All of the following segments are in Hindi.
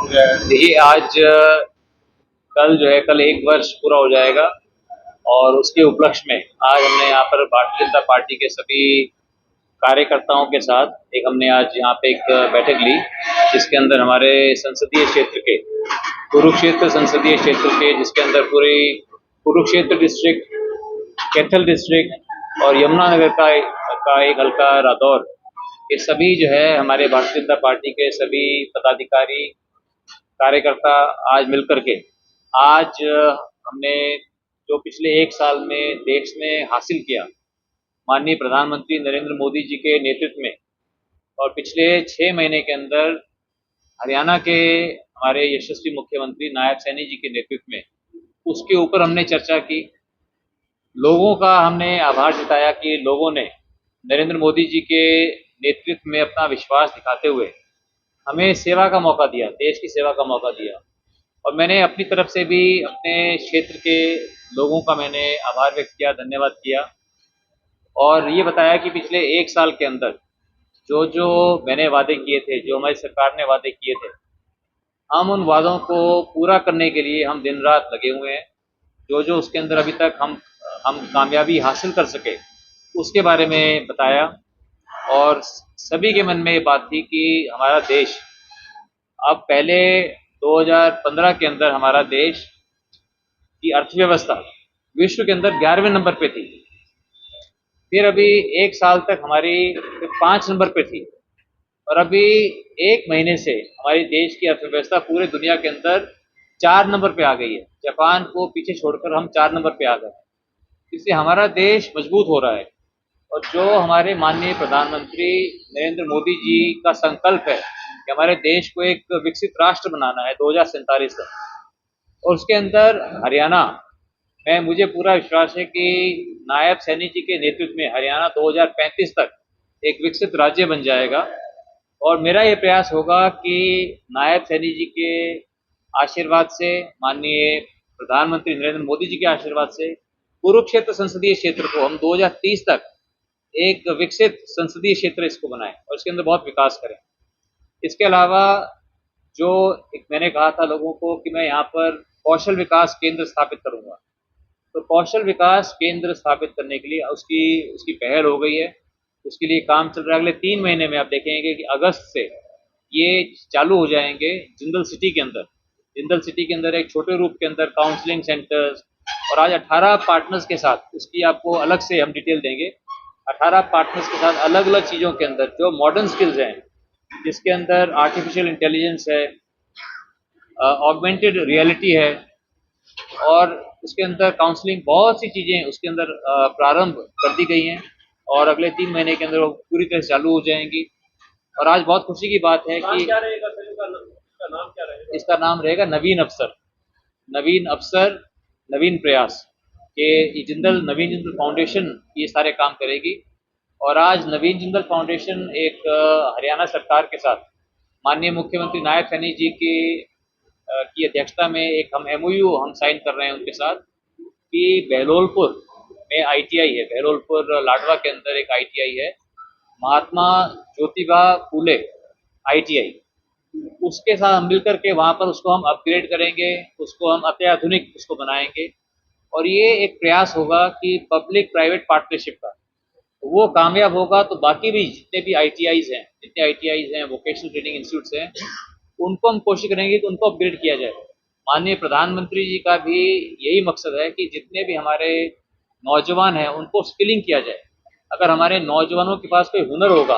गया है? देखिए आज कल जो है कल 1 वर्ष पूरा हो जाएगा और उसके उपलक्ष्य में आज हमने यहाँ पर भारतीय जनता पार्टी के सभी कार्यकर्ताओं के साथ एक हमने आज यहाँ पे एक बैठक ली, जिसके अंदर हमारे संसदीय क्षेत्र के कुरुक्षेत्र संसदीय क्षेत्र के जिसके अंदर पूरी कुरुक्षेत्र डिस्ट्रिक्ट, कैथल डिस्ट्रिक्ट और यमुनानगर का एक हल्का रादौर, ये सभी जो है हमारे भारतीय जनता पार्टी के सभी पदाधिकारी कार्यकर्ता आज मिलकर के आज हमने जो पिछले 1 साल में देश ने हासिल किया माननीय प्रधानमंत्री नरेंद्र मोदी जी के नेतृत्व में और पिछले 6 महीने के अंदर हरियाणा के हमारे यशस्वी मुख्यमंत्री नायब सैनी जी के नेतृत्व में, उसके ऊपर हमने चर्चा की। लोगों का हमने आभार जताया कि लोगों ने नरेंद्र मोदी जी के नेतृत्व में अपना विश्वास दिखाते हुए हमें सेवा का मौका दिया, देश की सेवा का मौका दिया। और मैंने अपनी तरफ से भी अपने क्षेत्र के लोगों का मैंने आभार व्यक्त किया, धन्यवाद किया और ये बताया कि पिछले 1 साल के अंदर जो जो मैंने वादे किए थे, जो हमारी सरकार ने वादे किए थे, हम उन वादों को पूरा करने के लिए हम दिन रात लगे हुए हैं। जो जो उसके अंदर अभी तक हम कामयाबी हासिल कर सके उसके बारे में बताया और सभी के मन में ये बात थी कि हमारा देश अब पहले 2015 के अंदर हमारा देश की अर्थव्यवस्था विश्व के अंदर 11वें नंबर पे थी, फिर अभी 1 साल तक हमारी 5 नंबर पे थी और अभी 1 महीने से हमारी देश की अर्थव्यवस्था पूरे दुनिया के अंदर 4 नंबर पे आ गई है। जापान को पीछे छोड़कर हम 4 नंबर पे आ गए। इससे हमारा देश मजबूत हो रहा है और जो हमारे माननीय प्रधानमंत्री नरेंद्र मोदी जी का संकल्प है कि हमारे देश को एक विकसित राष्ट्र बनाना है 2047 तक, और उसके अंदर हरियाणा में मुझे पूरा विश्वास है कि नायब सैनी जी के नेतृत्व में हरियाणा 2035 तक एक विकसित राज्य बन जाएगा। और मेरा ये प्रयास होगा कि नायब सैनी जी के आशीर्वाद से, माननीय प्रधानमंत्री नरेंद्र मोदी जी के आशीर्वाद से कुरुक्षेत्र संसदीय क्षेत्र को हम 2030 तक एक विकसित संसदीय क्षेत्र इसको बनाएं और इसके अंदर बहुत विकास करें। इसके अलावा जो एक मैंने कहा था लोगों को कि मैं यहाँ पर कौशल विकास केंद्र स्थापित करूंगा, तो कौशल विकास केंद्र स्थापित करने के लिए उसकी उसकी पहल हो गई है, उसके लिए काम चल रहा है। अगले 3 महीने में आप देखेंगे कि अगस्त से ये चालू हो जाएंगे जिंदल सिटी के अंदर। जिंदल सिटी के अंदर एक छोटे रूप के अंदर काउंसलिंग सेंटर्स और आज 18 पार्टनर्स के साथ, उसकी आपको अलग से हम डिटेल देंगे, 18 पार्टनर्स के साथ अलग अलग चीज़ों के अंदर जो मॉडर्न स्किल्स हैं, जिसके अंदर आर्टिफिशियल इंटेलिजेंस है, ऑगमेंटेड रियलिटी है और उसके अंदर काउंसलिंग, बहुत सी चीज़ें उसके अंदर प्रारंभ कर दी गई हैं और अगले 3 महीने के अंदर वो पूरी तरह से चालू हो जाएंगी। और आज बहुत खुशी की बात है कि क्या रहेगा सर, इसका नाम क्या रहेगा? इसका नाम रहेगा नवीन अफसर, नवीन अफसर, नवीन प्रयास के। ये जिंदल नवीन जिंदल फाउंडेशन ये सारे काम करेगी और आज नवीन जिंदल फाउंडेशन एक हरियाणा सरकार के साथ माननीय मुख्यमंत्री नायब सैनी जी की अध्यक्षता में एक हम एमओयू हम साइन कर रहे हैं उनके साथ कि बहलोलपुर में आईटीआई है, बहलोलपुर लाडवा के अंदर एक आईटीआई है, महात्मा ज्योतिबा फूले आईटीआई, उसके साथ हम मिलकर के वहाँ पर उसको हम अपग्रेड करेंगे, उसको हम अत्याधुनिक उसको बनाएंगे। और ये एक प्रयास होगा कि पब्लिक प्राइवेट पार्टनरशिप का वो कामयाब होगा तो बाकी भी जितने भी आईटीआईज हैं, जितने आईटीआईज हैं, वोकेशनल ट्रेनिंग इंस्टीट्यूट्स हैं, उनको हम कोशिश करेंगे कि उनको अपग्रेड किया जाए। माननीय प्रधानमंत्री जी का भी यही मकसद है कि जितने भी हमारे नौजवान हैं उनको स्किलिंग किया जाए। अगर हमारे नौजवानों के पास कोई हुनर होगा,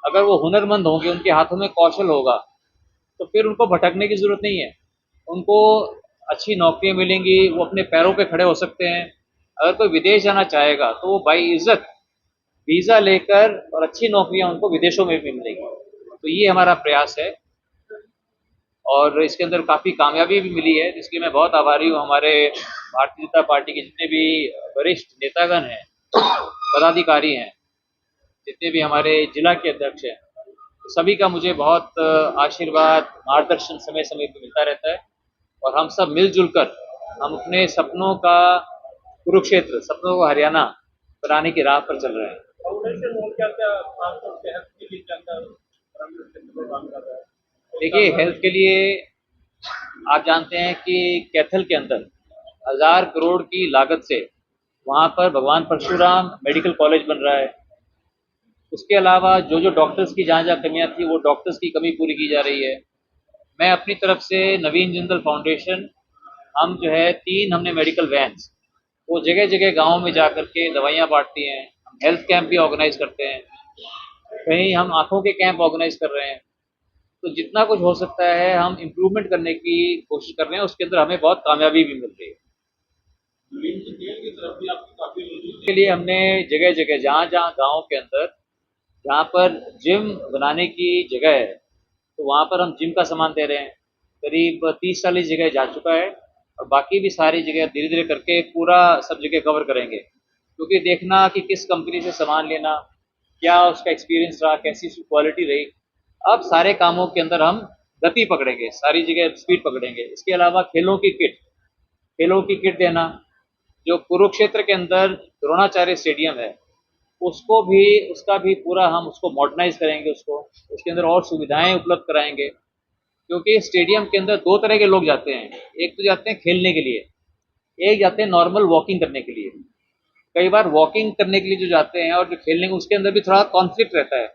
अगर वो हुनरमंद होंगे, उनके हाथों में कौशल होगा, तो फिर उनको भटकने की ज़रूरत नहीं है, उनको अच्छी नौकरियां मिलेंगी, वो अपने पैरों पे खड़े हो सकते हैं। अगर कोई विदेश जाना चाहेगा तो वो बाई इज्जत वीज़ा लेकर और अच्छी नौकरियां उनको विदेशों में भी मिलेगी। तो ये हमारा प्रयास है और इसके अंदर काफ़ी कामयाबी भी मिली है, जिसके मैं बहुत आभारी हूँ। हमारे भारतीय जनता पार्टी के जितने भी वरिष्ठ नेतागण हैं, पदाधिकारी हैं, जितने भी हमारे जिला के अध्यक्ष हैं, सभी का मुझे बहुत आशीर्वाद, मार्गदर्शन समय समय पर मिलता रहता है और हम सब मिलजुल कर हम अपने सपनों का कुरुक्षेत्र, सपनों को हरियाणा बनाने की राह पर चल रहे हैं। फाउंडेशन और क्या क्या आपको सेहत के लिए क्या क्या काम कर रहा है? देखिए, हेल्थ के लिए आप जानते हैं कि कैथल के अंदर 1000 करोड़ की लागत से वहाँ पर भगवान परशुराम मेडिकल कॉलेज बन रहा है। उसके अलावा जो जो डॉक्टर्स की जहाँ जहाँ कमियाँ थी वो डॉक्टर्स की कमी पूरी की जा रही है। मैं अपनी तरफ से नवीन जिंदल फाउंडेशन, हम जो है 3 हमने मेडिकल वैन्स वो जगह जगह गाँव में जा करके दवाइयाँ बांटती हैं। हम हेल्थ कैंप भी ऑर्गेनाइज करते हैं, कहीं हम आँखों के कैंप ऑर्गेनाइज कर रहे हैं। तो जितना कुछ हो सकता है हम इम्प्रूवमेंट करने की कोशिश कर रहे हैं, उसके अंदर हमें बहुत कामयाबी भी मिल रही है। जमीन की तेल की तरफ भी आपकी काफी रुचि इसके लिए हमने जगह जगह जहाँ जहाँ गाँव के अंदर जहाँ पर जिम बनाने की जगह है तो वहाँ पर हम जिम का सामान दे रहे हैं। करीब 30-40 जगह जा चुका है और बाकी भी सारी जगह धीरे धीरे करके पूरा सब जगह कवर करेंगे, क्योंकि देखना कि किस कंपनी से सामान लेना, क्या उसका एक्सपीरियंस रहा, कैसी उसकी क्वालिटी रही। अब सारे कामों के अंदर हम गति पकड़ेंगे, सारी जगह स्पीड पकड़ेंगे। इसके अलावा खेलों की किट देना, जो कुरुक्षेत्र के अंदर द्रोणाचार्य स्टेडियम है उसको भी उसका भी पूरा हम उसको मॉडर्नाइज करेंगे, उसको उसके अंदर और सुविधाएं उपलब्ध कराएंगे। क्योंकि स्टेडियम के अंदर दो तरह के लोग जाते हैं, एक तो जाते हैं खेलने के लिए, एक जाते हैं नॉर्मल वॉकिंग करने के लिए। कई बार वॉकिंग करने के लिए जो जाते हैं और जो खेलने के उसके अंदर भी थोड़ा कॉन्फ्लिक्ट रहता है,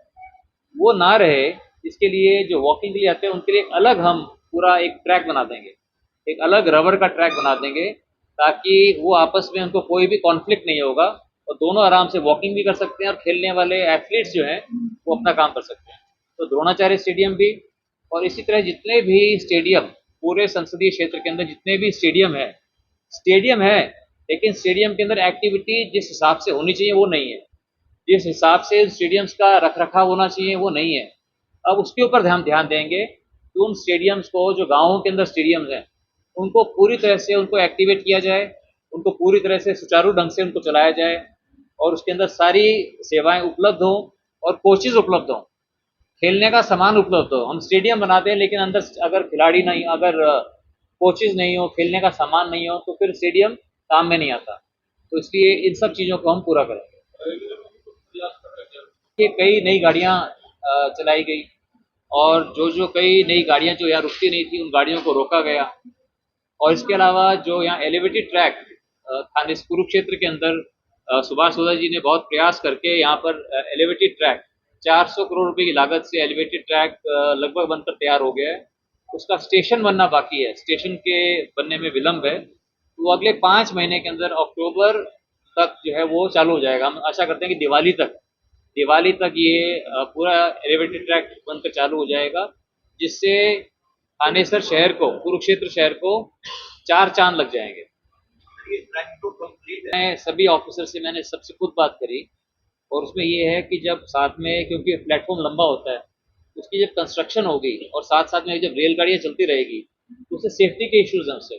वो ना रहे इसके लिए जो वॉकिंग के लिए आते हैं उनके लिए एक अलग हम पूरा एक ट्रैक बना देंगे, एक अलग रबर का ट्रैक बना देंगे, ताकि वो आपस में उनको कोई भी कॉन्फ्लिक्ट नहीं होगा और दोनों आराम से वॉकिंग भी कर सकते हैं और खेलने वाले एथलीट्स जो हैं वो अपना काम कर सकते हैं। तो द्रोणाचार्य स्टेडियम भी, और इसी तरह जितने भी स्टेडियम पूरे संसदीय क्षेत्र के अंदर जितने भी स्टेडियम है, लेकिन स्टेडियम के अंदर एक्टिविटी जिस हिसाब से होनी चाहिए वो नहीं है, जिस हिसाब से स्टेडियम्स का रख रखाव होना चाहिए वो नहीं है। अब उसके ऊपर ध्यान ध्यान देंगे कि उन स्टेडियम्स को, जो गाँवों के अंदर स्टेडियम्स हैं, उनको पूरी तरह से उनको एक्टिवेट किया जाए, उनको पूरी तरह से सुचारू ढंग से उनको चलाया जाए और उसके अंदर सारी सेवाएं उपलब्ध हों और कोचेज उपलब्ध हों, खेलने का सामान उपलब्ध हो। हम स्टेडियम बनाते हैं लेकिन अंदर अगर खिलाड़ी नहीं, अगर कोचेज नहीं हो, खेलने का सामान नहीं हो, तो फिर स्टेडियम काम में नहीं आता। तो इसलिए इन सब चीज़ों को हम पूरा करेंगे। ये कई नई गाड़ियाँ चलाई गई और जो कई नई गाड़ियाँ जो यहाँ रुकती नहीं थी उन गाड़ियों को रोका गया। और इसके अलावा जो यहाँ एलिवेटेड ट्रैक थाने कुरुक्षेत्र के अंदर सुभाष सोदा जी ने बहुत प्रयास करके यहाँ पर एलिवेटेड ट्रैक 400 करोड़ रुपए की लागत से एलिवेटेड ट्रैक लगभग बनकर तैयार हो गया है। उसका स्टेशन बनना बाकी है, स्टेशन के बनने में विलम्ब है, तो वो अगले 5 महीने के अंदर अक्टूबर तक जो है वो चालू हो जाएगा। हम आशा करते हैं कि दिवाली तक ये पूरा एलिवेटेड ट्रैक बनकर चालू हो जाएगा, जिससे थानेसर शहर को, कुरुक्षेत्र शहर को 4 चांद लग जाएंगे। मैं सभी ऑफिसर से मैंने सबसे खुद बात करी और उसमें ये है कि जब साथ में, क्योंकि प्लेटफॉर्म लंबा होता है, उसकी जब कंस्ट्रक्शन होगी और साथ साथ में जब रेलगाड़ियाँ चलती रहेगी तो उससे सेफ्टी के इश्यूज हैं, उससे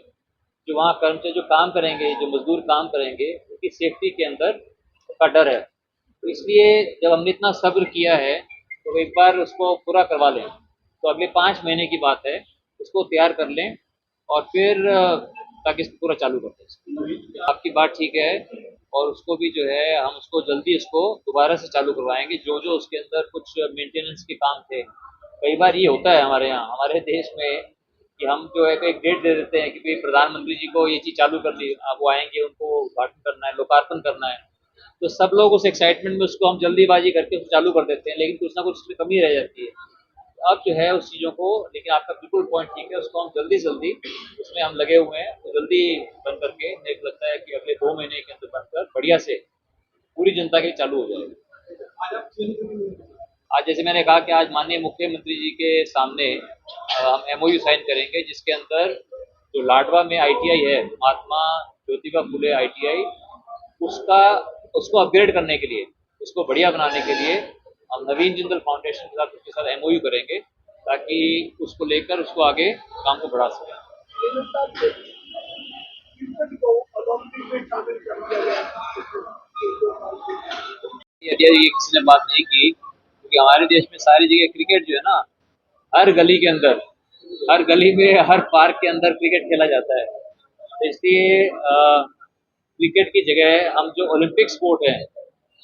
जो वहाँ कर्मचारी जो काम करेंगे, जो मजदूर काम करेंगे, उनकी सेफ्टी के अंदर का डर है। तो इसलिए जब हमने इतना सब्र किया है तो एक बार उसको पूरा करवा लें। तो अगले 5 महीने की बात है, उसको तैयार कर लें और फिर ताकि इसको पूरा चालू कर दें। आपकी बात ठीक है और उसको भी जो है हम उसको जल्दी उसको दोबारा से चालू करवाएंगे। जो जो उसके अंदर कुछ मेंटेनेंस के काम थे, कई बार ये होता है हमारे यहाँ, हमारे देश में, कि हम जो है एक डेट दे देते हैं कि भाई प्रधानमंत्री जी को ये चीज़ चालू कर दी, अब वो आएंगे, उनको उद्घाटन करना है, लोकार्पण करना है, तो सब लोग उस एक्साइटमेंट में उसको हम जल्दीबाजी करके उसको चालू कर देते हैं, लेकिन कुछ ना कुछ उसमें कमी रह जाती है। अब जो है उस चीज़ों को, लेकिन आपका बिल्कुल पॉइंट ठीक है, उसको हम जल्दी जल्दी उसमें हम लगे हुए हैं, तो जल्दी बन करके मुझे लगता है कि अगले 2 महीने के अंदर बनकर बढ़िया से पूरी जनता के चालू हो जाएगा। आज जैसे मैंने कहा कि आज माननीय मुख्यमंत्री जी के सामने हम एमओयू साइन करेंगे, जिसके अंदर जो लाडवा में आईटीआई है, महात्मा ज्योतिबा फुले आईटीआई, उसका उसको अपग्रेड करने के लिए, उसको बढ़िया बनाने के लिए हम नवीन जिंदल फाउंडेशन के साथ उसके साथ एमओयू करेंगे, ताकि उसको लेकर उसको आगे काम को बढ़ा सकें। यदि ये किसी ने बात नहीं की, क्योंकि हमारे देश में सारी जगह क्रिकेट जो है ना, हर गली के अंदर, हर गली में, हर पार्क के अंदर क्रिकेट खेला जाता है। तो इसलिए क्रिकेट की जगह हम जो ओलंपिक स्पोर्ट है,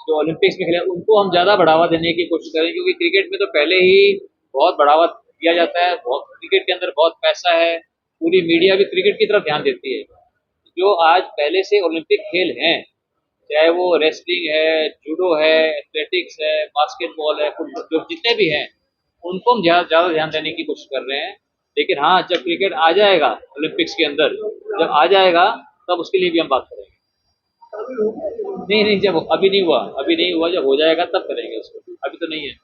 जो ओलंपिक्स में खेले, उनको हम ज़्यादा बढ़ावा देने की कोशिश करें, क्योंकि क्रिकेट में तो पहले ही बहुत बढ़ावा दिया जाता है, बहुत क्रिकेट के अंदर बहुत पैसा है, पूरी मीडिया भी क्रिकेट की तरफ ध्यान देती है। जो आज पहले से ओलंपिक खेल हैं, चाहे वो रेसलिंग है, जूडो है, एथलेटिक्स है, बास्केटबॉल है, फुटबॉल, जो जितने भी हैं, उनको हम ज़्यादा ध्यान देने की कोशिश कर रहे हैं। लेकिन हाँ, जब क्रिकेट आ जाएगा ओलंपिक्स के अंदर, जब आ जाएगा तब उसके लिए भी हम बात करेंगे। नहीं नहीं, जब अभी नहीं हुआ, जब हो जाएगा तब करेंगे उसको, अभी तो नहीं है।